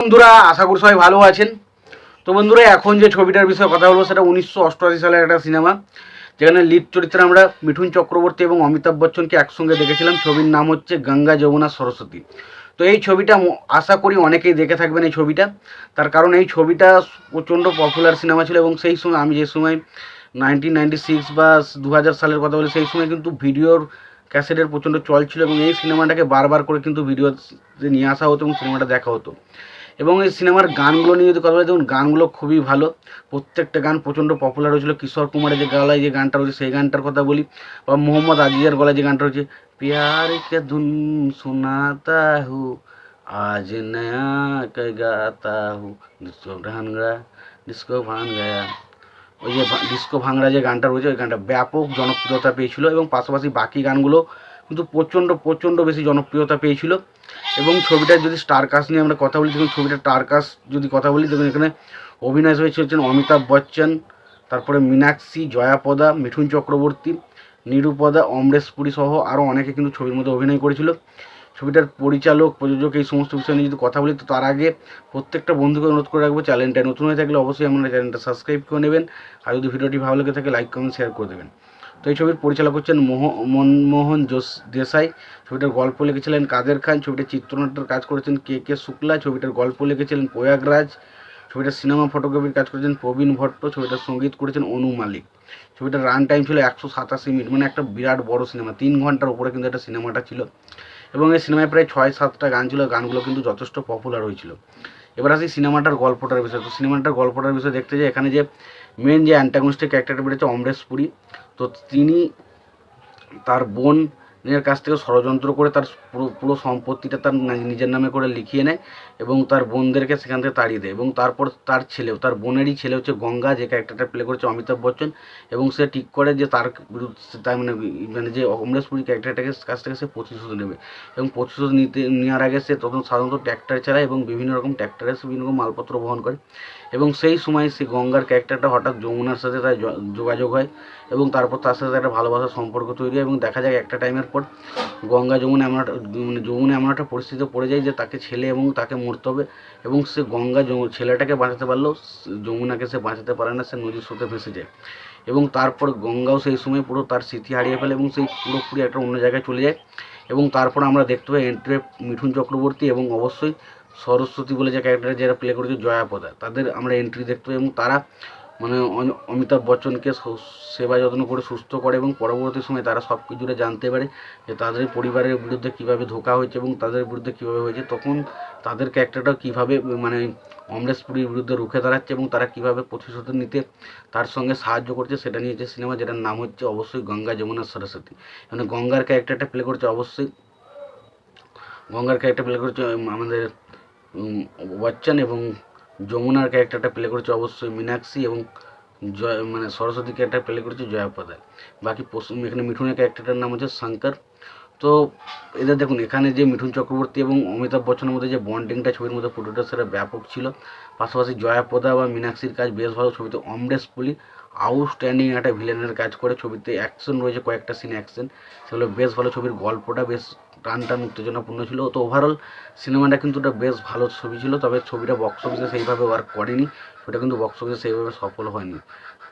বন্ধুরা, আশা করি সবাই ভালো আছেন। তো বন্ধুরা, এখন যে ছবিটার বিষয়ে কথা বলবো সেটা 1988 সালের একটা সিনেমা, যেখানে লিড চরিত্রে আমরা মিঠুন চক্রবর্তী এবং অমিতাভ বচ্চনকে একসঙ্গে দেখেছিলাম। ছবির নাম হচ্ছে গঙ্গা যমুনা সরস্বতী। তো এই ছবিটা আশা করি অনেকেই দেখে থাকবেন এই ছবিটা। তার কারণ এই ছবিটা প্রচণ্ড পপুলার সিনেমা ছিল, এবং সেই সময় আমি যে সময় 1996 বা 2000 সালের কথা বলি, সেই সময় কিন্তু ভিডিওর ক্যাসেটের প্রচণ্ড চল ছিল, এবং এই সিনেমাটাকে বারবার করে কিন্তু ভিডিওতে নিয়ে আসা হতো এবং সিনেমাটা দেখা হতো। এবং এই সিনেমার গানগুলো নিয়ে যদি কথা বলি, দেখুন গানগুলো খুবই ভালো। প্রত্যেকটা গান প্রচণ্ড পপুলার হয়েছিল। কিশোর কুমারের যে গলায় যে গানটা রয়েছে সেই গানটার কথা বলি, বা মোহাম্মদ আজিজের গলায় যে গানটা রয়েছে, প্যার কে ধুন শোনাতা হু আজ নয়া কে গাতা হু, ডিস্কো ভাঙ্গা, ওই যে ডিস্কো ভাংড়া যে গানটা রয়েছে ওই গানটা ব্যাপক জনপ্রিয়তা পেয়েছিল, এবং পাশাপাশি বাকি গানগুলো কিন্তু প্রচণ্ড বেশি জনপ্রিয়তা পেয়েছিল। এবং ছবিটার যদি স্টার কাস্ট নিয়ে আমরা কথা বলি, দেখুন ছবিটার স্টার কাস্ট যদি কথা বলি, দেখুন এখানে অভিনয় হয়েছেন অমিতাভ বচ্চন, তারপরে মীনাক্ষী, জয়াপদা, মিঠুন চক্রবর্তী, নিরুপদা, অমরেশ পুরী সহ আরও অনেকে কিন্তু ছবির মধ্যে অভিনয় করেছিল। ছবিটার পরিচালক, প্রযোজক, এই সমস্ত বিষয় নিয়ে যদি কথা বলি, তো তার আগে প্রত্যেকটা বন্ধুকে অনুরোধ করে রাখবো, চ্যানেলটা নতুন হয়ে থাকলে অবশ্যই আপনারা চ্যানেলটা সাবস্ক্রাইব করে নেবেন, আর যদি ভিডিওটি ভালো লেগে থাকে লাইক কমেন্ট শেয়ার করে দেবেন। তো এই ছবির পরিচালক হচ্ছেন মনমোহন দেশাই। ছবিটার গল্প লিখেছিলেন কাদের খান। ছবিটার চিত্রনাট্যের কাজ করেছেন কে শুক্লা। ছবিটার গল্প লিখেছিলেন প্রয়াগরাজ। ছবিটার সিনেমা ফটোগ্রাফির কাজ করেছেন প্রবীণ ভট্ট। ছবিটার সঙ্গীত করেছেন অনু মালিক। ছবিটার রান টাইম ছিল 187 মিনিট, মানে একটা বিরাট বড় সিনেমা, 3 ঘন্টার উপরে কিন্তু একটা সিনেমাটা ছিল। এবং এই সিনেমায় প্রায় 6-7টা গান ছিল, গানগুলো কিন্তু যথেষ্ট পপুলার হয়েছিল। এবার আসি সিনেমাটার গল্পটার বিষয়। তো সিনেমাটার গল্পটার বিষয় দেখতে যাই, এখানে যে মেন যে অ্যান্টাগনিস্টিক ক্যারেক্টারটা বেড়েছে অমরেশ পুরী, তো তিনি তার বোনের কাছ থেকে ষড়যন্ত্র করে তার পুরো সম্পত্তিটা তার নিজের নামে করে লিখিয়ে নেয়, এবং তার বোনদেরকে সেখান থেকে তাড়িয়ে দেয়। এবং তারপর তার বোনেরই ছেলে হচ্ছে গঙ্গা, যে ক্যারেক্টারটা প্লে করেছে অমিতাভ বচ্চন, এবং সে ঠিক করে যে তার বিরুদ্ধে তার মানে যে অমরেশ পুরী ক্যারেক্টারটাকে কাছ থেকে সে প্রতিশোধ নেবে। এবং প্রতিশোধ নেওয়ার আগে সে তখন সাধারণত ট্র্যাক্টর চালায়, এবং বিভিন্ন রকম ট্র্যাক্টরে সে বিভিন্ন রকম মালপত্র বহন করে। এবং সেই সময় সেই গঙ্গার ক্যারেক্টারটা হঠাৎ যমুনার সাথে তার যোগাযোগ হয়, এবং তারপর তার সাথে একটা ভালোবাসার সম্পর্ক তৈরি হয়। এবং দেখা যায় একটা টাইমের পর গঙ্গা যমুনা এমন একটা পরিস্থিতিতে পড়ে যায় যে তাকে ছেলে এবং তাকে মরতে হবে, এবং সে ছেলেটাকে বাঁচাতে পারলেও যমুনাকে সে বাঁচাতে পারে না, সে নদীর স্রোতে ভেসে যায়। এবং তারপর গঙ্গাও সেই সময় পুরো তার স্মৃতি হারিয়ে ফেলে, এবং সেই পুরোপুরি একটা অন্য জায়গায় চলে যায়। এবং তারপর আমরা দেখতে পাই এন্ট্রি মিঠুন চক্রবর্তী এবং অবশ্যই সরস্বতী বলে যে ক্যারেক্টার যারা প্লে করেছে জয়াপদা, তাদের আমরা এন্ট্রি দেখতে পাই। এবং তারা মানে অমিতাভ বচ্চনকে সেবা যত্ন করে সুস্থ করে, এবং পরবর্তী সময় তারা সব কিছুটা জানতে পারে যে তাদের পরিবারের বিরুদ্ধে কীভাবে ধোঁকা হয়েছে এবং তাদের বিরুদ্ধে কীভাবে হয়েছে। তখন তাদের ক্যারেক্টারটাও কীভাবে মানে অমরেশ পুরীর বিরুদ্ধে রুখে দাঁড়াচ্ছে, এবং তারা কীভাবে প্রতিশোধ নিতে তার সঙ্গে সাহায্য করছে, সেটা নিয়ে যে সিনেমা, যেটার নাম হচ্ছে অবশ্যই গঙ্গা যমুনা সরস্বতী। মানে গঙ্গার ক্যারেক্টারটা প্লে করছে আমাদের বচ্চন, এবং যমুনার ক্যারেক্টারটা প্লে করেছে অবশ্যই মীনাক্ষী, এবং সরস্বতী ক্যারেক্টার প্লে করেছে জয়াপদা। বাকি এখানে মিঠুনের ক্যারেক্টারটার নাম হচ্ছে শঙ্কর। তো এদের দেখুন, এখানে যে মিঠুন চক্রবর্তী এবং অমিতাভ বচ্চনের মধ্যে যে বন্ডিংটা ছবির মধ্যে ফুটে সেটা ব্যাপক ছিল। পাশাপাশি জয়াপদা বা মীনাক্ষীর কাজ বেশ ভালো। ছবিতে অমরেশ পুরী আউটস্ট্যান্ডিং একটা ভিলেনের কাজ করে। ছবিতে অ্যাকশন রয়েছে, কয়েকটা সিন অ্যাকশন, সেগুলো বেশ ভালো। ছবির গল্পটা বেশ টান উত্তেজনাপূর্ণ ছিল। তো ওভারঅল সিনেমাটা কিন্তু একটা বেশ ভালো ছবি ছিল, তবে ছবিটা বক্স অফিসে সেইভাবে ওয়ার্ক করেনি। ছবিটা কিন্তু বক্স অফিসে সেইভাবে সফল হয়নি।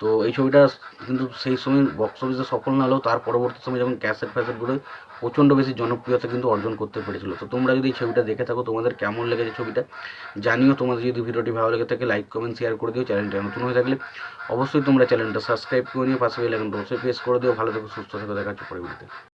তো এই ছবিটা কিন্তু সেই সময় বক্স অফিসে সফল না হলেও তার পরবর্তী সময় যখন ক্যাসেটগুলো প্রচণ্ড বেশি জনপ্রিয়তা কিন্তু অর্জন করতে পেরেছিল। তো তোমরা যদি এই ছবিটা দেখে থাকো, তোমাদের কেমন লেগেছে ছবিটা জানিও। তোমাদের যদি ভিডিওটি ভালো লেগে থাকে লাইক কমেন্ট শেয়ার করে দিও। চ্যানেলটা নতুন হয়ে থাকলে অবশ্যই তোমরা চ্যানেলটা সাবস্ক্রাইব করে নিও, পাশে বেল আইকনটা অবশ্যই প্রেস করে দিও। ভালো থেকো, সুস্থ থেকো, দেখা হচ্ছে পরের ভিডিওতে।